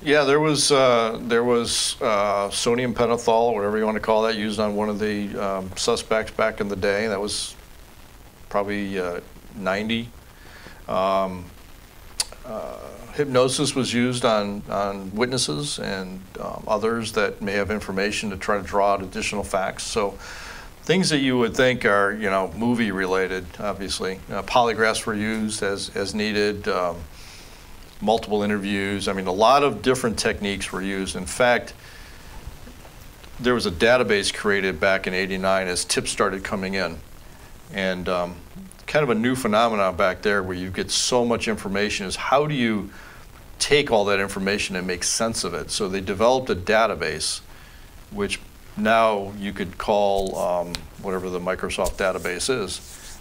Yeah, there was sodium pentothal, whatever you want to call that, used on one of the suspects back in the day. That was probably 90. Hypnosis was used on witnesses and others that may have information to try to draw out additional facts. So things that you would think are, movie related, obviously. Polygraphs were used as needed. Multiple interviews. A lot of different techniques were used. In fact, there was a database created back in '89 as tips started coming in. And kind of a new phenomenon back there, where you get so much information, is how do you take all that information and make sense of it? So they developed a database, which now you could call whatever the Microsoft database is,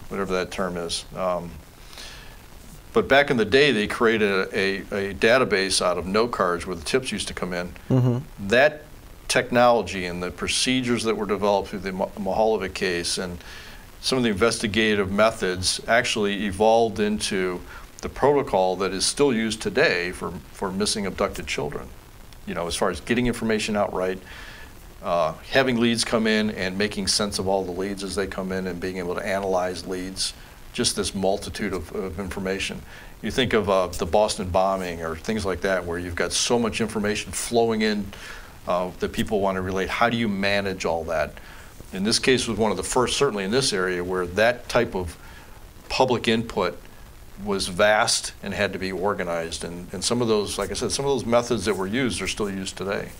whatever that term is. But back in the day, they created a database out of note cards where the tips used to come in. Mm-hmm. That technology and the procedures that were developed through the Mihaljevic case and some of the investigative methods actually evolved into the protocol that is still used today for missing abducted children. As far as getting information out right, having leads come in and making sense of all the leads as they come in and being able to analyze leads. Just this multitude of information. You think of the Boston bombing or things like that, where you've got so much information flowing in that people want to relate. How do you manage all that? In this case, was one of the first, certainly in this area, where that type of public input was vast and had to be organized. And some of those, like I said, some of those methods that were used are still used today.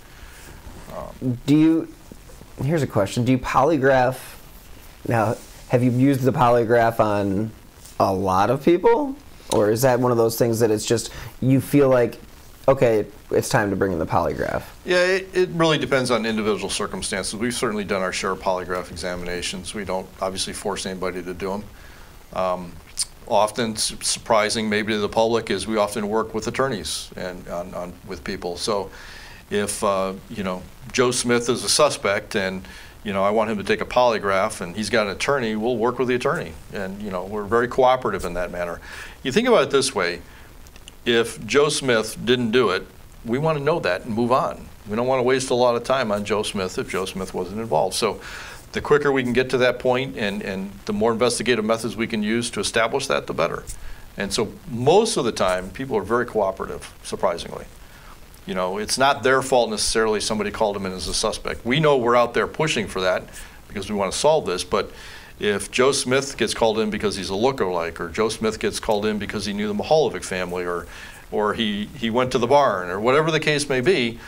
Here's a question. Do you polygraph now? Have you used the polygraph on a lot of people? Or is that one of those things that it's just, you feel like, okay, it's time to bring in the polygraph? Yeah, it really depends on individual circumstances. We've certainly done our share of polygraph examinations. We don't obviously force anybody to do them. Often, surprising maybe to the public, is we often work with attorneys and with people. So if, Joe Smith is a suspect and I want him to take a polygraph and he's got an attorney, we'll work with the attorney. And, we're very cooperative in that manner. You think about it this way, if Joe Smith didn't do it, we want to know that and move on. We don't want to waste a lot of time on Joe Smith if Joe Smith wasn't involved. So the quicker we can get to that point and the more investigative methods we can use to establish that, the better. And so most of the time, people are very cooperative, surprisingly. It's not their fault necessarily somebody called them in as a suspect. We know we're out there pushing for that because we want to solve this, but If Joe Smith gets called in because he's a lookalike, or Joe Smith gets called in because he knew the Mihaljevic family, or he went to the barn, or whatever the case may be,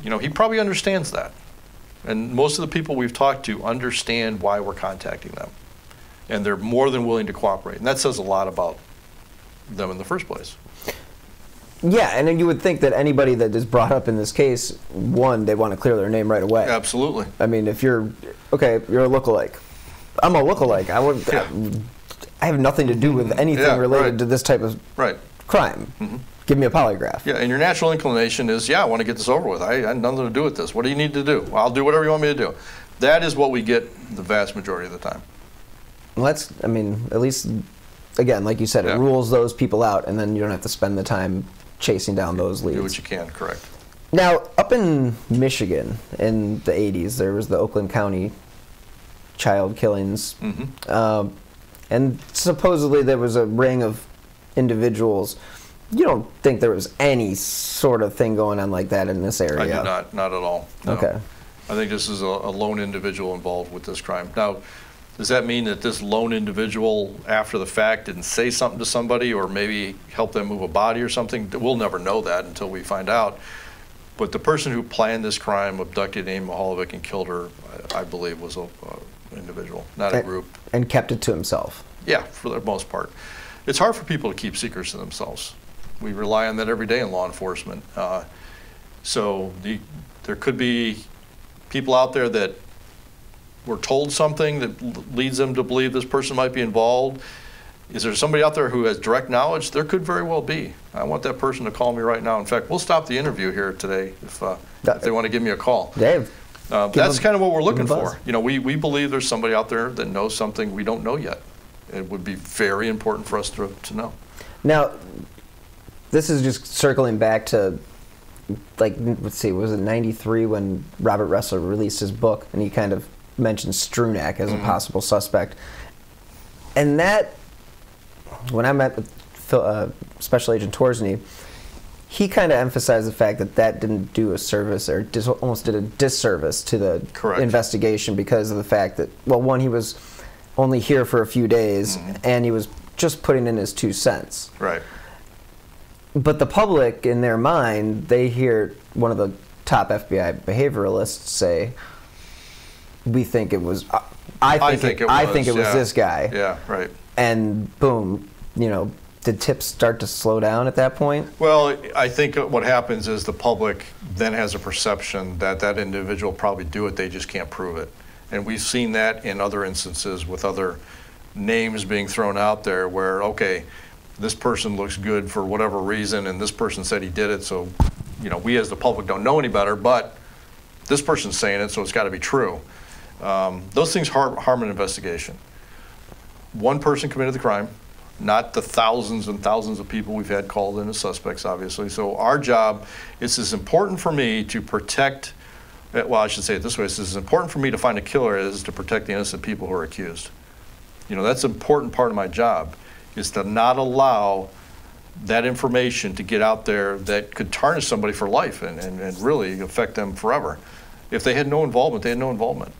he probably understands that. And most of the people we've talked to understand why we're contacting them. And they're more than willing to cooperate. And that says a lot about them in the first place. Yeah, and then you would think that anybody that is brought up in this case, one, they want to clear their name right away. Absolutely. I mean, if you're a lookalike. I'm a lookalike. I have nothing to do with anything related to this type of crime. Mm-hmm. Give me a polygraph. Yeah, and your natural inclination is, I want to get this over with. I had nothing to do with this. What do you need to do? Well, I'll do whatever you want me to do. That is what we get the vast majority of the time. Well, at least, again, like you said, it rules those people out, and then you don't have to spend the time chasing down those leads. Do what you can, correct. Now, up in Michigan in the 80s, there was the Oakland County child killings. Mm-hmm. And supposedly there was a ring of individuals. You don't think there was any sort of thing going on like that in this area? I do not at all. No. Okay. I think this is a lone individual involved with this crime. Now, does that mean that this lone individual, after the fact, didn't say something to somebody or maybe help them move a body or something? We'll never know that until we find out. But the person who planned this crime, abducted Amy Mihaljevic and killed her, I believe was an individual, not a group. And kept it to himself? Yeah, for the most part. It's hard for people to keep secrets to themselves. We rely on that every day in law enforcement. So there could be people out there that were told something that leads them to believe this person might be involved. Is there somebody out there who has direct knowledge? There could very well be. I want that person to call me right now. In fact, we'll stop the interview here today if they want to give me a call. Dave. That's kind of what we're looking for. We believe there's somebody out there that knows something we don't know yet. It would be very important for us to know. Now, this is just circling back to, let's see, was it 93 when Robert Ressler released his book, and he kind of mentioned Strunak as a possible suspect. And that, when I met with Special Agent Torsney, he kind of emphasized the fact that didn't do a service, or almost did a disservice to the investigation because of the fact that, well, one, he was only here for a few days, and he was just putting in his 2 cents. Right. But the public, in their mind, they hear one of the top FBI behavioralists say, "We think it was. I think it was this guy." Yeah, right. And boom, did tips start to slow down at that point? Well, I think what happens is the public then has a perception that that individual probably do it. They just can't prove it, and we've seen that in other instances with other names being thrown out there, where this person looks good for whatever reason, and this person said he did it, so we as the public don't know any better, but this person's saying it, so it's got to be true. Those things harm an investigation. One person committed the crime, not the thousands and thousands of people we've had called in as suspects, obviously. So our job is as important for me to protect, well, I should say it this way, it's as important for me to find a killer as to protect the innocent people who are accused. That's an important part of my job, is to not allow that information to get out there that could tarnish somebody for life and really affect them forever. If they had no involvement, they had no involvement.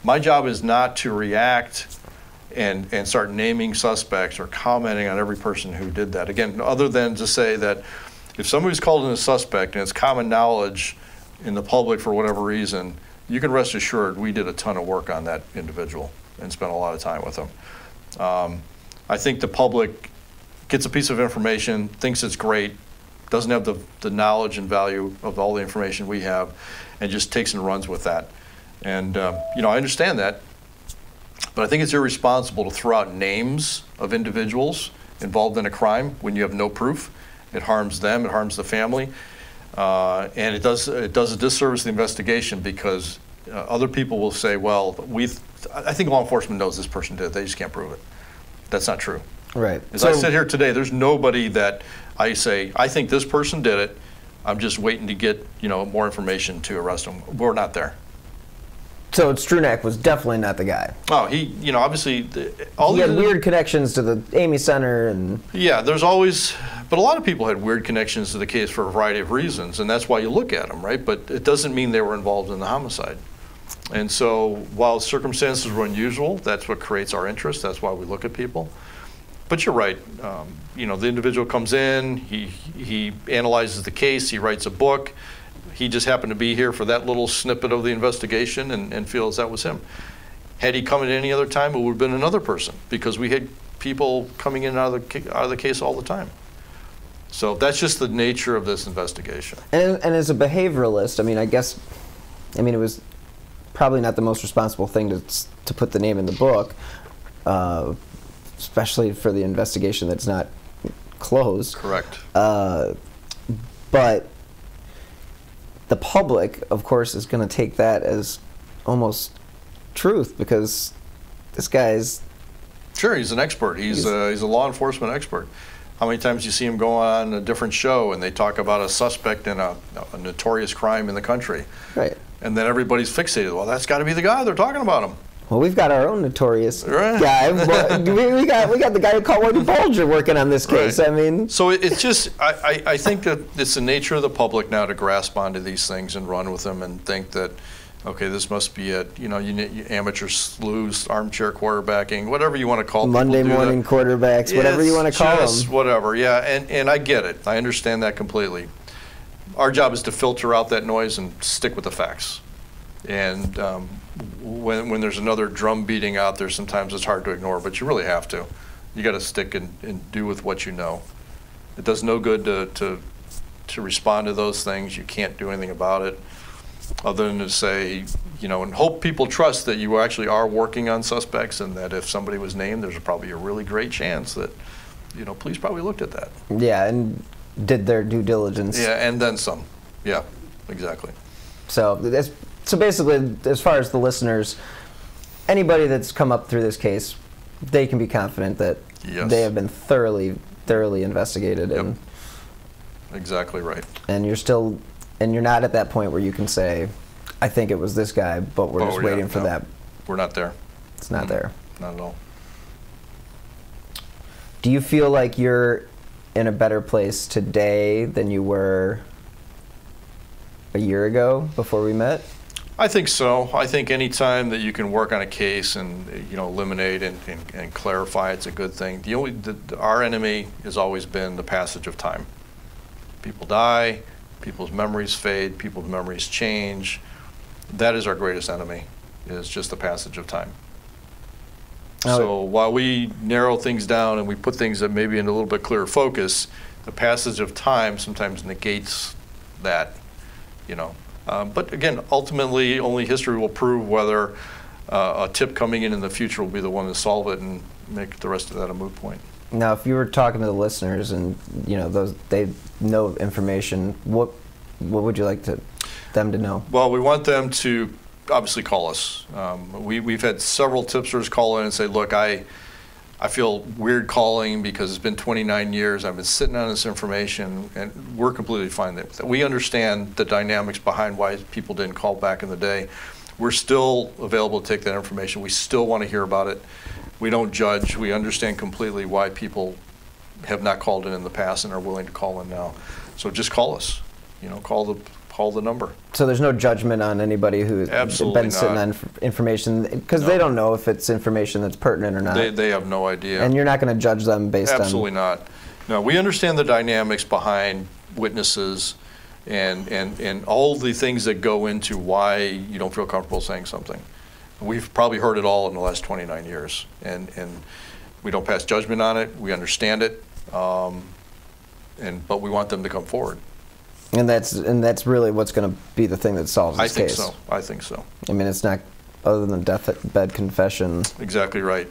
My job is not to react and start naming suspects or commenting on every person who did that. Again, other than to say that if somebody's called in a suspect and it's common knowledge in the public for whatever reason, you can rest assured we did a ton of work on that individual and spent a lot of time with them. I think the public gets a piece of information, thinks it's great, doesn't have the knowledge and value of all the information we have, and just takes and runs with that. And I understand that, but I think it's irresponsible to throw out names of individuals involved in a crime when you have no proof. It harms them, it harms the family, and it does a disservice to the investigation, because other people will say, well, I think law enforcement knows this person did it, they just can't prove it. That's not true. Right. As I sit here today, there's nobody that I say, I think this person did it, I'm just waiting to get more information to arrest him. We're not there. So Strunak was definitely not the guy. Oh, he, obviously, he had weird connections to the Amy Center and. Yeah, there's always, but a lot of people had weird connections to the case for a variety of reasons, and that's why you look at them, right? But it doesn't mean they were involved in the homicide. And so while circumstances were unusual, that's what creates our interest. That's why we look at people. But you're right. The individual comes in, he analyzes the case, he writes a book. He just happened to be here for that little snippet of the investigation and feels that was him. Had he come at any other time, it would have been another person, because we had people coming in and out of the case all the time. So that's just the nature of this investigation. And as a behavioralist, it was probably not the most responsible thing to put the name in the book, especially for the investigation that's not closed. Correct. But the public, of course, is going to take that as almost truth, because this guy's... Sure, he's an expert. He's a law enforcement expert. How many times do you see him go on a different show and they talk about a suspect in a notorious crime in the country? Right. And then everybody's fixated. Well, that's got to be the guy. They're talking about him. Well, we've got our own notorious right. guy. we got the guy who called Whitey Bulger working on this case. Right. So it's just, I think that it's the nature of the public now to grasp onto these things and run with them and think that, okay, this must be it. You amateur sleuths, armchair quarterbacking, whatever you want to call Monday morning quarterbacks, whatever you want to call them. Whatever, yeah. And I get it. I understand that completely. Our job is to filter out that noise and stick with the facts. And when there's another drum beating out there, sometimes it's hard to ignore, but you really have to. You got to stick and do with what you know. It does no good to respond to those things. You can't do anything about it, other than to say, and hope people trust that you actually are working on suspects, and that if somebody was named, there's probably a really great chance that, police probably looked at that. Yeah, and did their due diligence. Yeah, and then some. Yeah, exactly. So basically, as far as the listeners, anybody that's come up through this case, they can be confident that they have been thoroughly investigated. Yep. And exactly right. And you're not at that point where you can say, I think it was this guy, but we're just waiting for that. We're not there. It's not there. Not at all. Do you feel like you're in a better place today than you were a year ago before we met? I think so. I think any time that you can work on a case and eliminate and clarify, it's a good thing. Our enemy has always been the passage of time. People die, people's memories fade, people's memories change. That is our greatest enemy, is just the passage of time. So while we narrow things down and we put things that maybe in a little bit clearer focus, the passage of time sometimes negates that, But again, ultimately, only history will prove whether a tip coming in the future will be the one to solve it and make the rest of that a moot point. Now, if you were talking to the listeners and they know information, what would you like them to know? Well, we want them to obviously call us. We've had several tipsters call in and say, look, I feel weird calling because it's been 29 years. I've been sitting on this information, and we're completely fine with that. We understand the dynamics behind why people didn't call back in the day. We're still available to take that information. We still want to hear about it. We don't judge. We understand completely why people have not called in the past and are willing to call in now. So just call us. Call the number. So there's no judgment on anybody who's been sitting on information, because they don't know if it's information that's pertinent or not. They have no idea. And you're not going to judge them based on... Absolutely not. No, we understand the dynamics behind witnesses and all the things that go into why you don't feel comfortable saying something. We've probably heard it all in the last 29 years, and we don't pass judgment on it. We understand it, but we want them to come forward. And that's really what's going to be the thing that solves this case. I think so. I mean, it's not other than deathbed confession. Exactly right.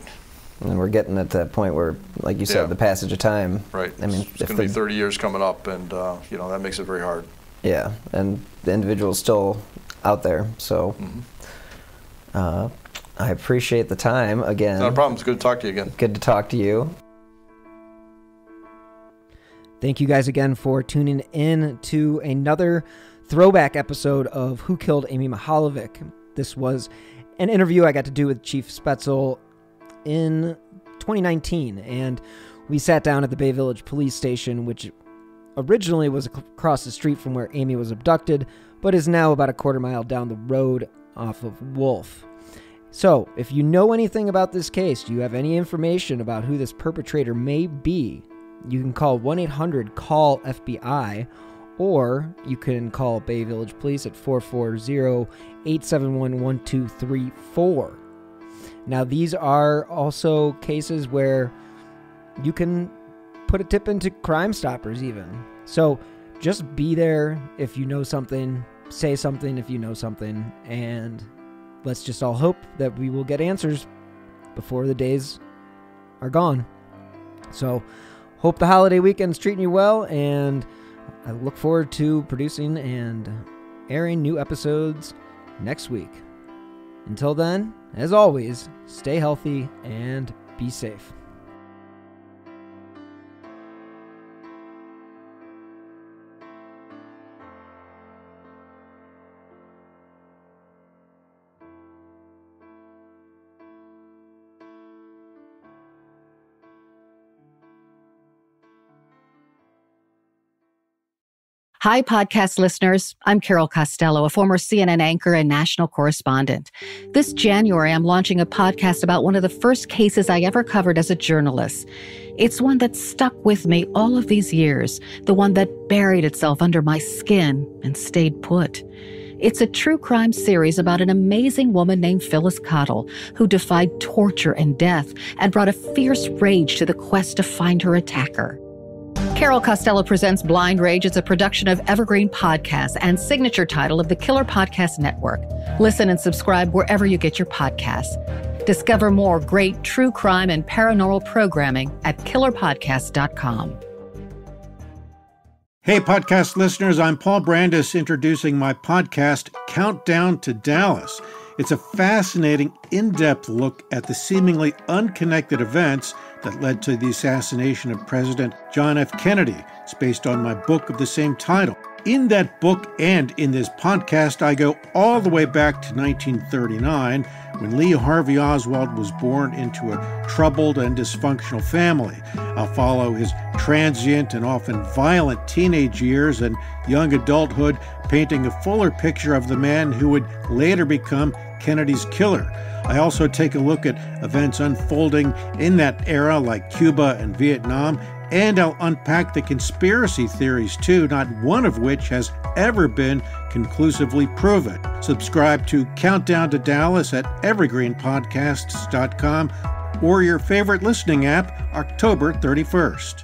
And we're getting at that point where, like you said, the passage of time. Right. I mean, it's going to be 30 years coming up, and that makes it very hard. Yeah, and the individual's still out there. So I appreciate the time again. Not a problem. It's good to talk to you again. Good to talk to you. Thank you guys again for tuning in to another throwback episode of Who Killed Amy Mihaljevic. This was an interview I got to do with Chief Spaetzel in 2019, and we sat down at the Bay Village Police Station, which originally was across the street from where Amy was abducted, but is now about a quarter mile down the road off of Wolf. So, if you know anything about this case, do you have any information about who this perpetrator may be, you can call 1-800-CALL-FBI, or you can call Bay Village Police at 440-871-1234. Now, these are also cases where you can put a tip into Crime Stoppers even. So, just be there if you know something, say something if you know something, and let's just all hope that we will get answers before the days are gone. So, hope the holiday weekend's treating you well, and I look forward to producing and airing new episodes next week. Until then, as always, stay healthy and be safe. Hi, podcast listeners. I'm Carol Costello, a former CNN anchor and national correspondent. This January, I'm launching a podcast about one of the first cases I ever covered as a journalist. It's one that stuck with me all of these years, the one that buried itself under my skin and stayed put. It's a true crime series about an amazing woman named Phyllis Cottle, who defied torture and death and brought a fierce rage to the quest to find her attacker. Carol Costello Presents Blind Rage. It's a production of Evergreen Podcasts and signature title of the Killer Podcast Network. Listen and subscribe wherever you get your podcasts. Discover more great true crime and paranormal programming at killerpodcast.com. Hey, podcast listeners, I'm Paul Brandis introducing my podcast, Countdown to Dallas. It's a fascinating, in-depth look at the seemingly unconnected events that led to the assassination of President John F. Kennedy. It's based on my book of the same title. In that book and in this podcast, I go all the way back to 1939, when Lee Harvey Oswald was born into a troubled and dysfunctional family. I'll follow his transient and often violent teenage years and young adulthood, painting a fuller picture of the man who would later become Kennedy's killer. I also take a look at events unfolding in that era, like Cuba and Vietnam, and I'll unpack the conspiracy theories too, not one of which has ever been conclusively proven. Subscribe to Countdown to Dallas at evergreenpodcasts.com or your favorite listening app, October 31st.